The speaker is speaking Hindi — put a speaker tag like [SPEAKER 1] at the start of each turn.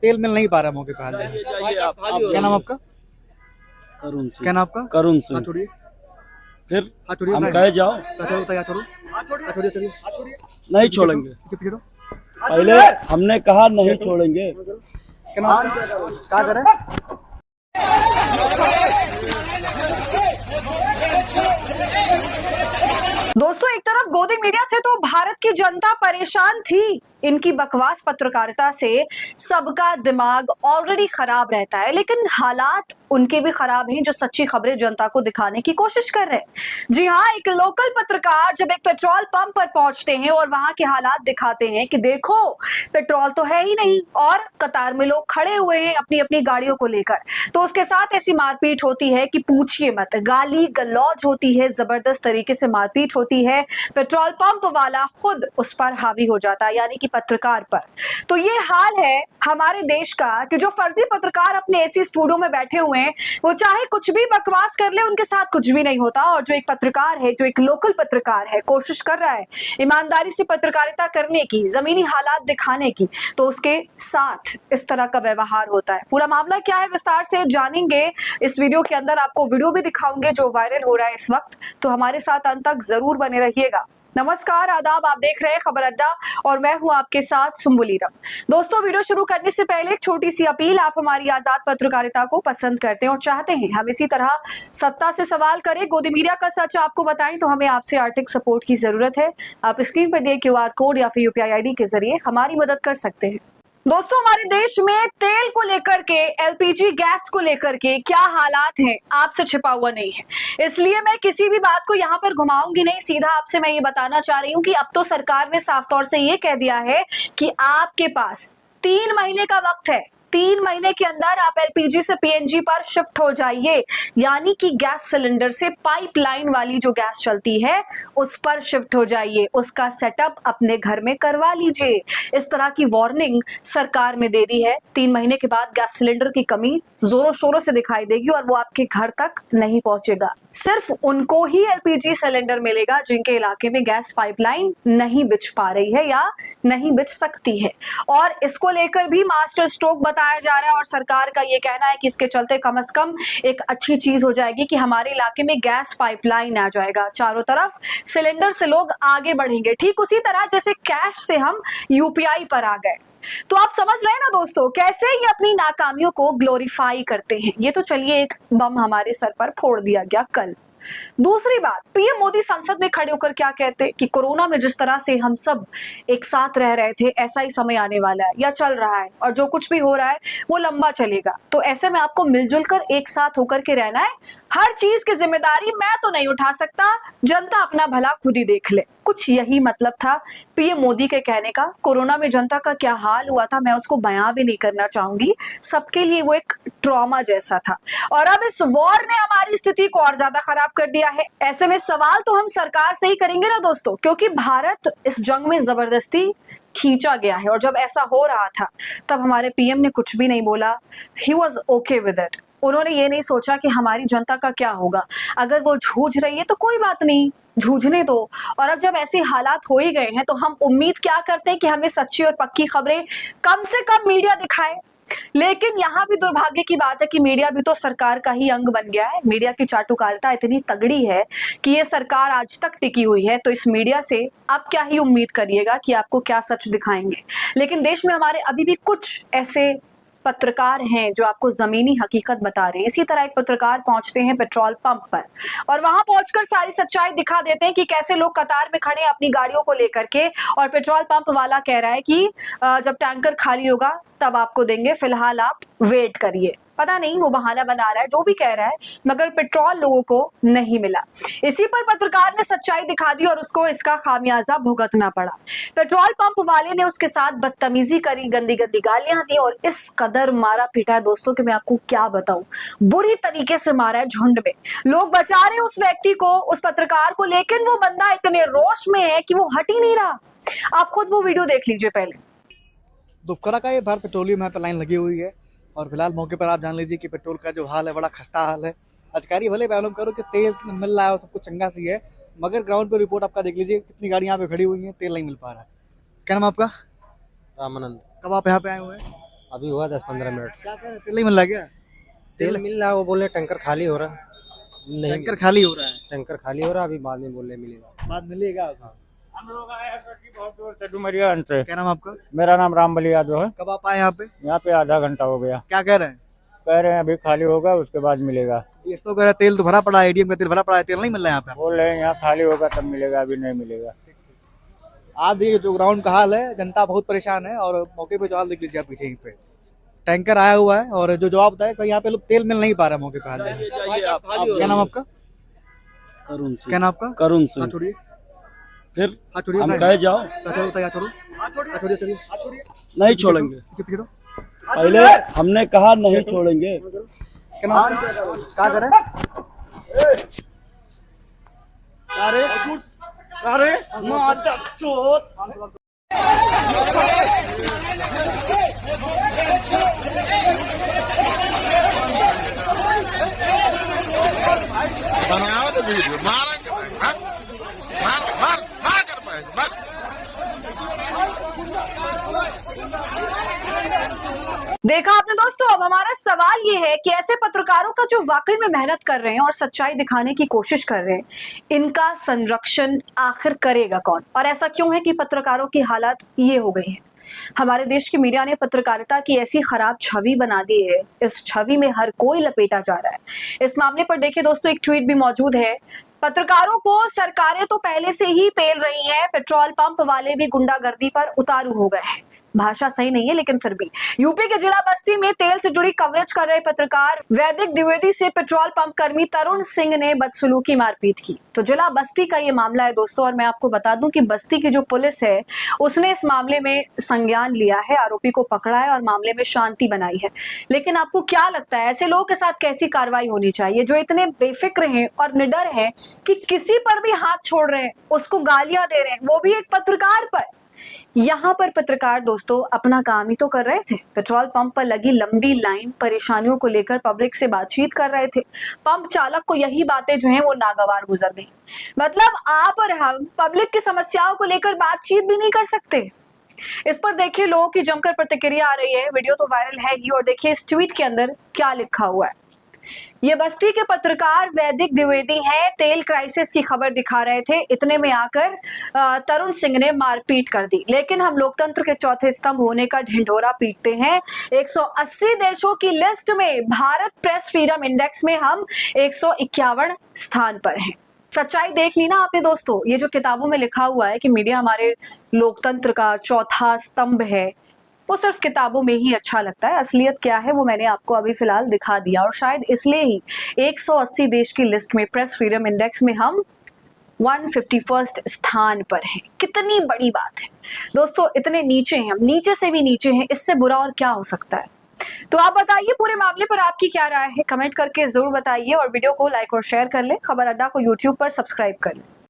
[SPEAKER 1] तेल मिल नहीं पा रहा मौके पे हाल में। क्या नाम आपका?
[SPEAKER 2] करुण सिंह।
[SPEAKER 1] क्या नाम आपका?
[SPEAKER 2] करुण
[SPEAKER 1] हाथ
[SPEAKER 2] सिंह।
[SPEAKER 1] छोड़िए,
[SPEAKER 2] फिर
[SPEAKER 1] हाथ छोड़िए,
[SPEAKER 2] हम कहे जाओ, नहीं छोड़ेंगे। पहले हमने कहा नहीं छोड़ेंगे।
[SPEAKER 1] क्या नाम? क्या करें?
[SPEAKER 3] दोस्तों, एक तरफ गोदी मीडिया से तो भारत की जनता परेशान थी, इनकी बकवास पत्रकारिता से सबका दिमाग ऑलरेडी खराब रहता है, लेकिन हालात उनके भी खराब हैं जो सच्ची खबरें जनता को दिखाने की कोशिश कर रहे हैं। जी हाँ, एक लोकल पत्रकार जब एक पेट्रोल पंप पर पहुंचते हैं और वहां के हालात दिखाते हैं कि देखो पेट्रोल तो है ही नहीं और कतार में लोग खड़े हुए हैं अपनी अपनी गाड़ियों को लेकर, तो उसके साथ ऐसी मारपीट होती है कि पूछिए मत। गाली गलौज होती है, जबरदस्त तरीके से मारपीट होती है, पेट्रोल पंप वाला खुद उस पर हावी हो जाता है, यानी कि पत्रकार पर। तो ये हाल है हमारे देश का कि जो फर्जी पत्रकार अपने एसी स्टूडियो में बैठे हुए हैं, वो चाहे कुछ भी बकवास कर ले, उनके साथ कुछ भी नहीं होता। और जो एक पत्रकार है, जो एक लोकल पत्रकार है, कोशिश कर रहा है ईमानदारी से पत्रकारिता करने की, जमीनी हालात दिखाने की, तो उसके साथ इस तरह का व्यवहार होता है। पूरा मामला क्या है विस्तार से जानेंगे इस वीडियो के अंदर। आपको वीडियो भी दिखाऊंगे जो वायरल हो रहा है इस वक्त, तो हमारे साथ अंत तक जरूर बने रहिएगा। नमस्कार, आदाब, आप देख रहे हैं खबर अड्डा और मैं हूं आपके साथ सुम्बुलीरम। दोस्तों, वीडियो शुरू करने से पहले एक छोटी सी अपील, आप हमारी आजाद पत्रकारिता को पसंद करते हैं और चाहते हैं हम इसी तरह सत्ता से सवाल करें, गोदी मीडिया का सच आपको बताएं, तो हमें आपसे आर्थिक सपोर्ट की जरूरत है। आप स्क्रीन पर दिए क्यूआर कोड या फिर यूपीआई आईडी के जरिए हमारी मदद कर सकते हैं। दोस्तों, हमारे देश में तेल को लेकर के, एलपीजी गैस को लेकर के क्या हालात हैं, आपसे छिपा हुआ नहीं है। इसलिए मैं किसी भी बात को यहाँ पर घुमाऊंगी नहीं, सीधा आपसे मैं ये बताना चाह रही हूँ कि अब तो सरकार ने साफ तौर से ये कह दिया है कि आपके पास 3 महीने का वक्त है। 3 महीने के अंदर आप एलपीजी से पीएनजी पर शिफ्ट हो जाइए, यानी कि गैस सिलेंडर से पाइपलाइन वाली जो गैस चलती है उस पर शिफ्ट हो जाइए, उसका सेटअप अपने घर में करवा लीजिए। इस तरह की वार्निंग सरकार ने दे दी है। 3 महीने के बाद गैस सिलेंडर की कमी जोरों शोरों से दिखाई देगी और वो आपके घर तक नहीं पहुंचेगा। सिर्फ उनको ही एलपीजी सिलेंडर मिलेगा जिनके इलाके में गैस पाइपलाइन नहीं बिछ पा रही है या नहीं बिछ सकती है। और इसको लेकर भी मास्टर स्ट्रोक बताया जा रहा है और सरकार का ये कहना है कि इसके चलते कम से कम एक अच्छी चीज हो जाएगी कि हमारे इलाके में गैस पाइपलाइन आ जाएगा, चारों तरफ सिलेंडर से लोग आगे बढ़ेंगे, ठीक उसी तरह जैसे कैश से हम यूपीआई पर आ गए। तो आप समझ रहे हैं ना दोस्तों, कैसे ये अपनी नाकामियों को ग्लोरीफाई करते हैं। ये तो चलिए एक बम हमारे सर पर फोड़ दिया गया कल। दूसरी बात, पीएम मोदी संसद में खड़े होकर क्या कहते कि कोरोना में जिस तरह से हम सब एक साथ रह रहे थे, ऐसा ही समय आने वाला है या चल रहा है, और जो कुछ भी हो रहा है वो लंबा चलेगा। तो ऐसे में आपको मिलजुल कर एक साथ होकर के रहना है। हर चीज की जिम्मेदारी मैं तो नहीं उठा सकता, जनता अपना भला खुद ही देख ले। कुछ यही मतलब था पीएम मोदी के कहने का। कोरोना में जनता का क्या हाल हुआ था मैं उसको बयां भी नहीं करना चाहूंगी, सबके लिए वो एक ट्रॉमा जैसा था। और अब इस वॉर ने हमारी स्थिति को और ज्यादा खराब कर दिया है। ऐसे में सवाल तो हम सरकार से ही करेंगे ना दोस्तों, क्योंकि भारत इस जंग में जबरदस्ती खींचा गया है। और जब ऐसा हो रहा था तब हमारे पीएम ने कुछ भी नहीं बोला, he was okay with it. उन्होंने ये नहीं सोचा कि हमारी जनता का क्या होगा, अगर वो जूझ रही है तो कोई बात नहीं, जूझने दो। और अब जब ऐसे हालात हो ही गए हैं तो हम उम्मीद क्या करते हैं कि हमें सच्ची और पक्की खबरें कम से कम मीडिया दिखाए। लेकिन यहाँ भी दुर्भाग्य की बात है कि मीडिया भी तो सरकार का ही अंग बन गया है। मीडिया की चाटुकारिता इतनी तगड़ी है कि ये सरकार आज तक टिकी हुई है, तो इस मीडिया से आप क्या ही उम्मीद करिएगा कि आपको क्या सच दिखाएंगे। लेकिन देश में हमारे अभी भी कुछ ऐसे पत्रकार हैं जो आपको जमीनी हकीकत बता रहे हैं। इसी तरह एक पत्रकार पहुंचते हैं पेट्रोल पंप पर और वहां पहुंचकर सारी सच्चाई दिखा देते हैं कि कैसे लोग कतार में खड़े हैं अपनी गाड़ियों को लेकर के, और पेट्रोल पंप वाला कह रहा है कि जब टैंकर खाली होगा तब आपको देंगे, फिलहाल आप वेट करिए। पता नहीं वो बहाना बना रहा है, जो भी कह रहा है, मगर पेट्रोल लोगों को नहीं मिला। इसी पर पत्रकार ने सच्चाई दिखा दी और उसको इसका खामियाजा भुगतना पड़ा। पेट्रोल पंप वाले ने उसके साथ बदतमीजी करी, गंदी गंदी गालियां दी और इस कदर मारा पीटा है दोस्तों कि मैं आपको क्या बताऊं। बुरी तरीके से मारा है, झुंड में लोग बचा रहे उस व्यक्ति को, उस पत्रकार को, लेकिन वो बंदा इतने रोष में है कि वो हट ही नहीं रहा। आप खुद वो वीडियो देख लीजिए पहले।
[SPEAKER 1] दुपकरा का ये भारत पेट्रोलियम यहाँ पे लाइन लगी हुई है और फिलहाल मौके पर आप जान लीजिए कि पेट्रोल का जो हाल है बड़ा खस्ता हाल है। अधिकारी भले मालूम करो कि तेल मिल रहा है और सब कुछ चंगा सी है, मगर ग्राउंड पर रिपोर्ट आपका देख लीजिए, कितनी गाड़ी यहाँ पे खड़ी हुई है, तेल नहीं मिल पा रहा है। क्या नाम आपका?
[SPEAKER 2] रामानंद।
[SPEAKER 1] कब आप यहाँ पे आए हुए हैं?
[SPEAKER 4] अभी हुआ 10-15 मिनट।
[SPEAKER 1] क्या कह रहे हैं, तेल नहीं मिल रहा क्या?
[SPEAKER 4] तेल मिल रहा है, वो बोले टैंकर खाली हो रहा नहीं,
[SPEAKER 1] टैंकर खाली हो रहा है,
[SPEAKER 4] टैंकर खाली हो रहा, अभी बाद में बोले मिलेगा।
[SPEAKER 1] बाद मिलेगा।
[SPEAKER 5] हम लोग आए हैं सर जी बहुत दूर से डुमरिया से।
[SPEAKER 1] क्या नाम आपका?
[SPEAKER 5] मेरा नाम रामबली यादव है।
[SPEAKER 1] कब आप आए यहाँ पे?
[SPEAKER 5] यहाँ पे आधा घंटा हो गया।
[SPEAKER 1] क्या कह रहे हैं?
[SPEAKER 5] कह रहे हैं अभी खाली होगा उसके बाद मिलेगा।
[SPEAKER 1] ये तो कह रहे हैं तेल तो भरा पड़ा है, एडीएम का तेल भरा पड़ा है, तेल नहीं मिल रहा है यहाँ पे।
[SPEAKER 5] बोल रहे हैं यहाँ खाली होगा तब मिलेगा, अभी नहीं मिलेगा।
[SPEAKER 1] आज ये जो ग्राउंड का हाल है, जनता बहुत परेशान है और मौके पे जो हाल देख लीजिए आप पीछे यहीं पे टैंकर आया हुआ है और जो जवाब बताया कि यहाँ पे लोग तेल मिल नहीं पा रहा है मौके पे हाल में। क्या नाम आपका?
[SPEAKER 2] करुण सिंह।
[SPEAKER 1] क्या नाम आपका?
[SPEAKER 2] करुण
[SPEAKER 1] हाथ
[SPEAKER 2] सिंह।
[SPEAKER 1] छोड़िए,
[SPEAKER 2] फिर
[SPEAKER 1] हाथ छोड़िए,
[SPEAKER 2] हम कहे जाओ,
[SPEAKER 1] हाथ छोड़िए,
[SPEAKER 2] नहीं छोड़ेंगे।
[SPEAKER 1] पीछे हटो।
[SPEAKER 2] पहले हमने कहा नहीं छोड़ेंगे।
[SPEAKER 1] क्या नाम आपका? क्या कर रहे हैं?
[SPEAKER 2] अरे माता चोट।
[SPEAKER 6] बनाओ तो वीडियो मारेंगे भाई, मार मार मार कर पाएंगे मार।
[SPEAKER 3] देखा आपने दोस्तों, अब हमारा सवाल ये है कि ऐसे पत्रकारों का जो वाकई में मेहनत कर रहे हैं और सच्चाई दिखाने की कोशिश कर रहे हैं, इनका संरक्षण आखिर करेगा कौन? और ऐसा क्यों है कि पत्रकारों की हालत ये हो गई है? हमारे देश की मीडिया ने पत्रकारिता की ऐसी खराब छवि बना दी है, इस छवि में हर कोई लपेटा जा रहा है। इस मामले पर देखिए दोस्तों, एक ट्वीट भी मौजूद है। पत्रकारों को सरकारें तो पहले से ही पेल रही हैं, पेट्रोल पंप वाले भी गुंडागर्दी पर उतारू हो गए हैं। भाषा सही नहीं है लेकिन फिर भी यूपी के जिला बस्ती में तेल से जुड़ी कवरेज कर रहे पत्रकार वैदिक द्विवेदी से पेट्रोल पंप कर्मी तरुण सिंह ने बदसलूकी मारपीट की। तो जिला बस्ती का ये मामला है दोस्तों, और मैं आपको बता दूं कि बस्ती की जो पुलिस है उसने इस मामले में संज्ञान लिया है, आरोपी को पकड़ा है और मामले में शांति बनाई है। लेकिन आपको क्या लगता है ऐसे लोगों के साथ कैसी कार्रवाई होनी चाहिए जो इतने बेफिक्र हैं और निडर हैं कि किसी पर भी हाथ छोड़ रहे हैं, उसको गालियां दे रहे हैं, वो भी एक पत्रकार पर? यहाँ पर पत्रकार दोस्तों अपना काम ही तो कर रहे थे। पेट्रोल पंप पर लगी लंबी लाइन, परेशानियों को लेकर पब्लिक से बातचीत कर रहे थे। पंप चालक को यही बातें जो हैं वो नागवार गुजर गई। मतलब आप और हम पब्लिक की समस्याओं को लेकर बातचीत भी नहीं कर सकते। इस पर देखिए लोगों की जमकर प्रतिक्रिया आ रही है। वीडियो तो वायरल है ही और देखिए इस ट्वीट के अंदर क्या लिखा हुआ है। ये बस्ती के पत्रकार वैदिक द्विवेदी हैं, तेल क्राइसिस की खबर दिखा रहे थे, इतने में आकर तरुण सिंह ने मारपीट कर दी। लेकिन हम लोकतंत्र के चौथे स्तंभ होने का ढिंढोरा पीटते हैं। 180 देशों की लिस्ट में भारत प्रेस फ्रीडम इंडेक्स में हम 151 स्थान पर हैं। सच्चाई देख ली ना आपने दोस्तों। ये जो किताबों में लिखा हुआ है कि मीडिया हमारे लोकतंत्र का चौथा स्तंभ है, वो सिर्फ किताबों में ही अच्छा लगता है। असलियत क्या है वो मैंने आपको अभी फिलहाल दिखा दिया, और शायद इसलिए ही 180 देश की लिस्ट में प्रेस फ्रीडम इंडेक्स में हम 151 स्थान पर हैं। कितनी बड़ी बात है दोस्तों, इतने नीचे हैं हम, नीचे से भी नीचे हैं, इससे बुरा और क्या हो सकता है? तो आप बताइए पूरे मामले पर आपकी क्या राय है, कमेंट करके जरूर बताइए और वीडियो को लाइक और शेयर कर लें। खबर अड्डा को यूट्यूब पर सब्सक्राइब कर लें।